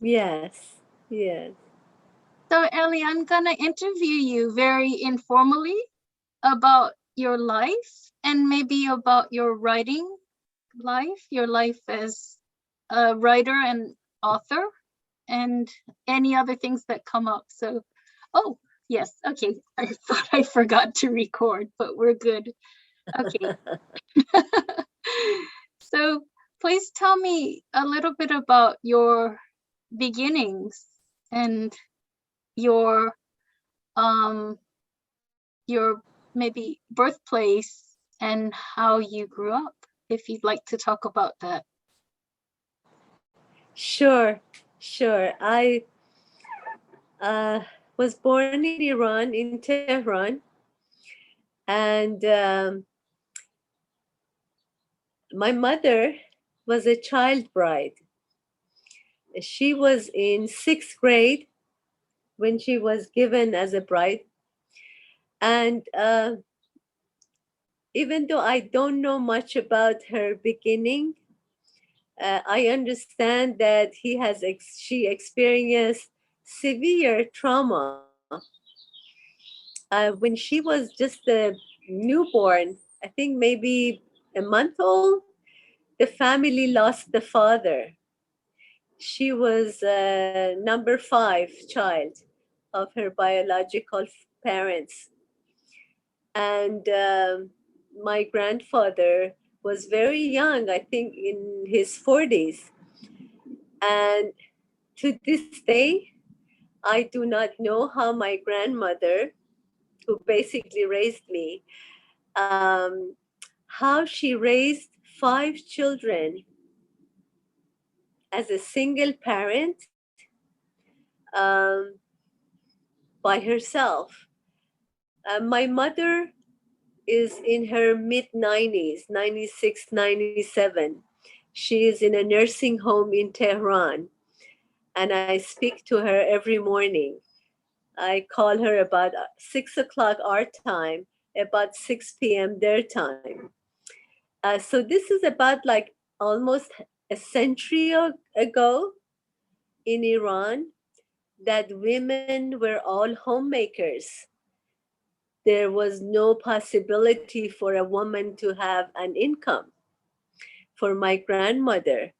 Yes, yes. So, Ellie, I'm gonna interview you very informally about your life and maybe about your writing your life as a writer and author, and any other things that come up. So, oh, yes, okay. I thought I forgot to record, but we're good. Okay. So, please tell me a little bit about your beginnings and your um your maybe birthplace and how you grew up, if you'd like to talk about that. Sure, sure. I uh, was born in Iran, in Tehran, and my mother was a child bride. She was in sixth grade when she was given as a bride. And even though I don't know much about her beginning, I understand that she experienced severe trauma when she was just a newborn. I think maybe a month old. The family lost the father. She was number five child of her biological parents. And my grandfather was very young, I think in his 40s. And to this day, I do not know how my grandmother, who basically raised me, um, how she raised five children as a single parent um, by herself. My mother is in her mid 90s, 96, 97. She is in a nursing home in Tehran, and I speak to her every morning. I call her about 6 o'clock our time, about 6 p.m. their time. So this is about like almost a century ago in Iran that women were all homemakers. There was no possibility for a woman to have an income, for my grandmother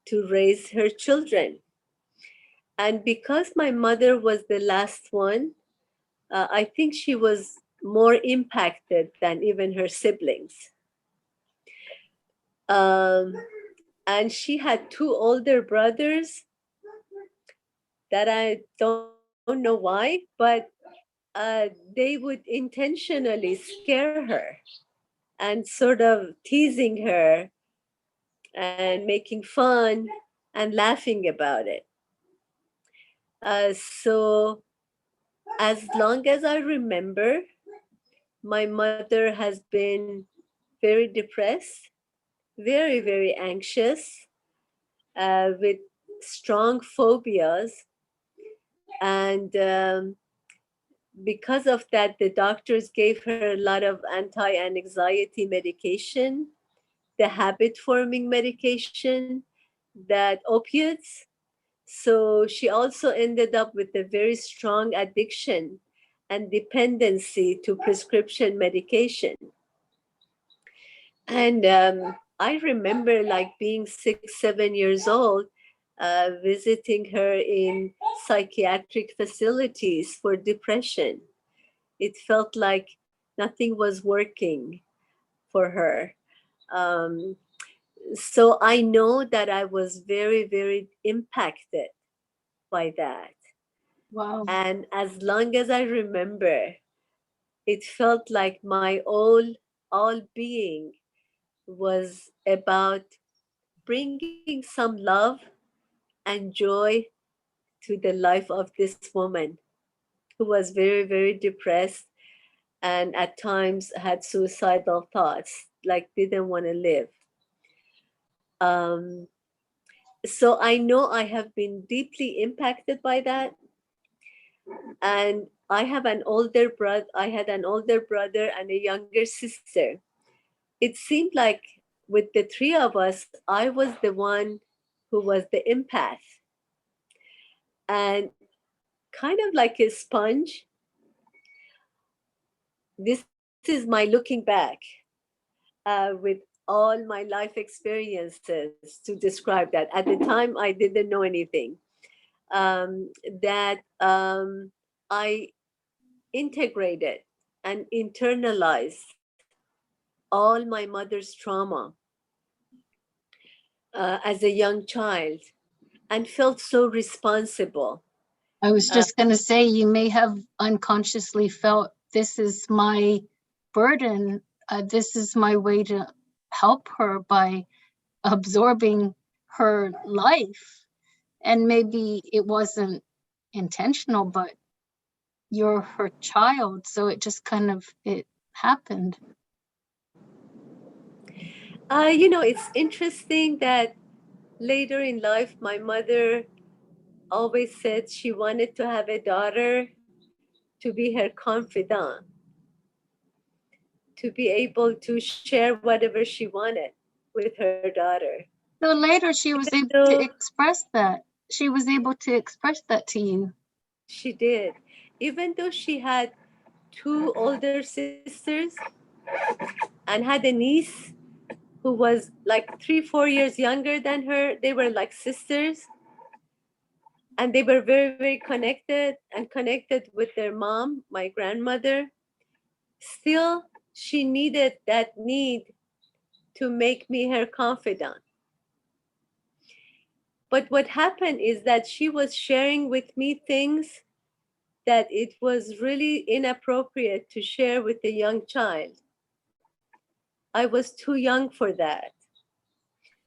to raise her children. And because my mother was the last one, I think she was more impacted than even her siblings. Um, and she had two older brothers that I don't know why, but they would intentionally scare her and sort of teasing her and making fun and laughing about it. So, as long as I remember, my mother has been very depressed, very, very anxious, with strong phobias. And because of that, the doctors gave her a lot of anti anxiety medication, the habit forming medication, that opiates. So she also ended up with a very strong addiction and dependency to prescription medication. And I remember like being 6, 7 years old, visiting her in psychiatric facilities for depression. It felt like nothing was working for her. Um, so I know that I was very, very impacted by that. Wow. And as long as I remember, it felt like my all being was about bringing some love and joy to the life of this woman who was very, very depressed and at times had suicidal thoughts, like didn't want to live. Um, so I know I have been deeply impacted by that. And I had an older brother and a younger sister. It seemed like with the three of us, I was the one who was the empath. And kind of like a sponge, this is my looking back with all my life experiences to describe that. At the time, I didn't know anything. That I integrated and internalized all my mother's trauma as a young child and felt so responsible. I was Uh, just going to say, you may have unconsciously felt this is my burden. This is my way to help her by absorbing her life. And maybe it wasn't intentional, but you're her child. So it just kind of, it happened. it's interesting that later in life, my mother always said she wanted to have a daughter to be her confidant, to be able to share whatever she wanted with her daughter. So later she was able So to express that. She was able to express that to you. she did. Even though she had two older sisters and had a niece who was like 3, 4 years younger than her, they were like sisters, and they were very, very connected and connected with their mom, my grandmother. Still, she needed that need to make me her confidant. But what happened is that she was sharing with me things that it was really inappropriate to share with a young child. I was too young for that.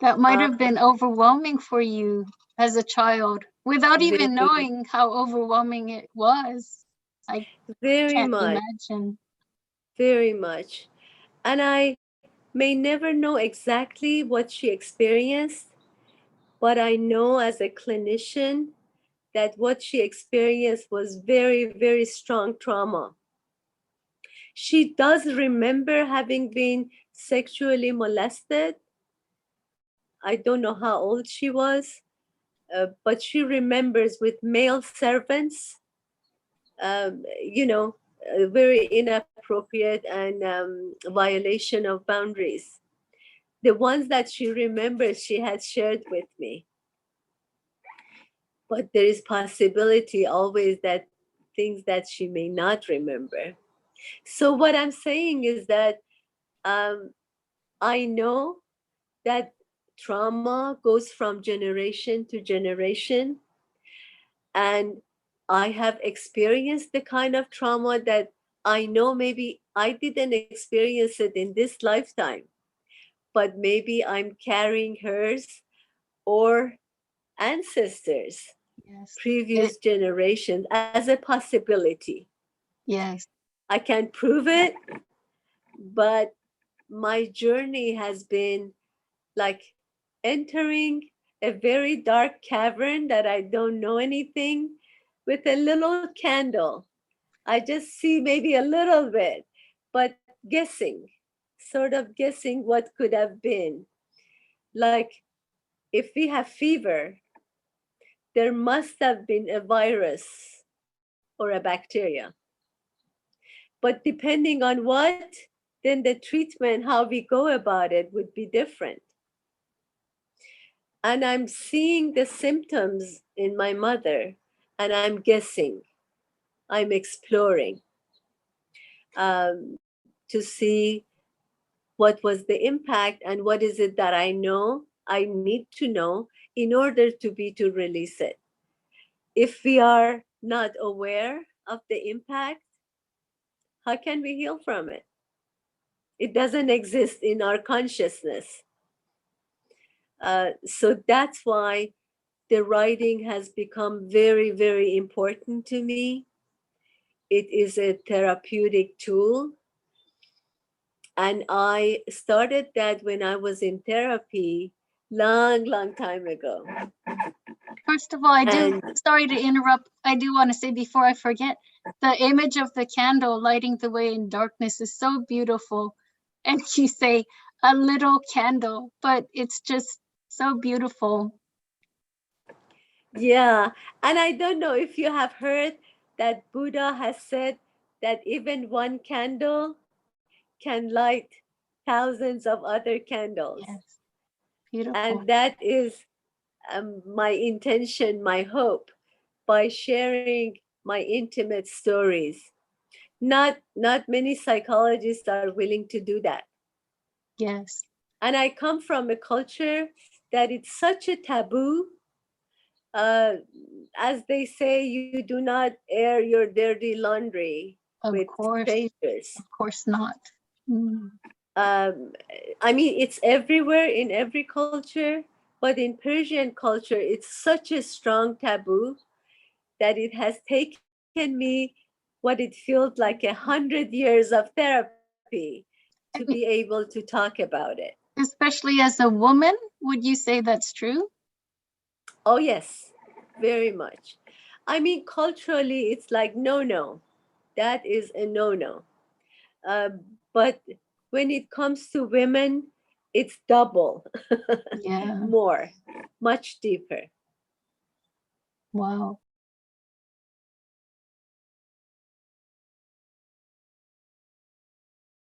That might Uh, have been overwhelming for you as a child without even very, knowing how overwhelming it was. I very can't much, imagine. very much. And I may never know exactly what she experienced, but I know as a clinician that what she experienced was very, very strong trauma. She does remember having been sexually molested. I don't know how old she was, but she remembers with male servants, very inappropriate and violation of boundaries. The ones that she remembers, she had shared with me. But there is possibility always that things that she may not remember. So what I'm saying is that um, I know that trauma goes from generation to generation, and I have experienced the kind of trauma that I know maybe I didn't experience it in this lifetime, but maybe I'm carrying hers or ancestors, Yes. previous generations, as a possibility. Yes. I can't prove it, but my journey has been like entering a very dark cavern that I don't know anything with a little candle. I just see maybe a little bit, but guessing, sort of guessing what could have been. Like if we have fever, there must have been a virus or a bacteria. But depending on what, then the treatment, how we go about it, would be different. And I'm seeing the symptoms in my mother, and I'm guessing, I'm exploring to see what was the impact and what is it that I need to know in order to release it. If we are not aware of the impact, how can we heal from it? It doesn't exist in our consciousness. So that's why the writing has become very, very important to me. It is a therapeutic tool. And I started that when I was in therapy long, long time ago. First of all, And sorry to interrupt. I do want to say before I forget, the image of the candle lighting the way in darkness is so beautiful. And you say a little candle, but it's just so beautiful. Yeah. And I don't know if you have heard that Buddha has said that even one candle can light thousands of other candles. Yes, beautiful. And that is my intention, my hope, by sharing my intimate stories. Not many psychologists are willing to do that. Yes, And I come from a culture that it's such a taboo. uh, as they say, you do not air your dirty laundry of with strangers. course not. Mm. um, I mean, it's everywhere in every culture, but in Persian culture, it's such a strong taboo that it has taken me what it feels like 100 years of therapy to be And able to talk about it. especially as a woman, would you say that's true? Oh, yes, very much. I mean, culturally, it's like, no, no, that is a no, no. But when it comes to women, it's double Yeah. more, much deeper. Wow.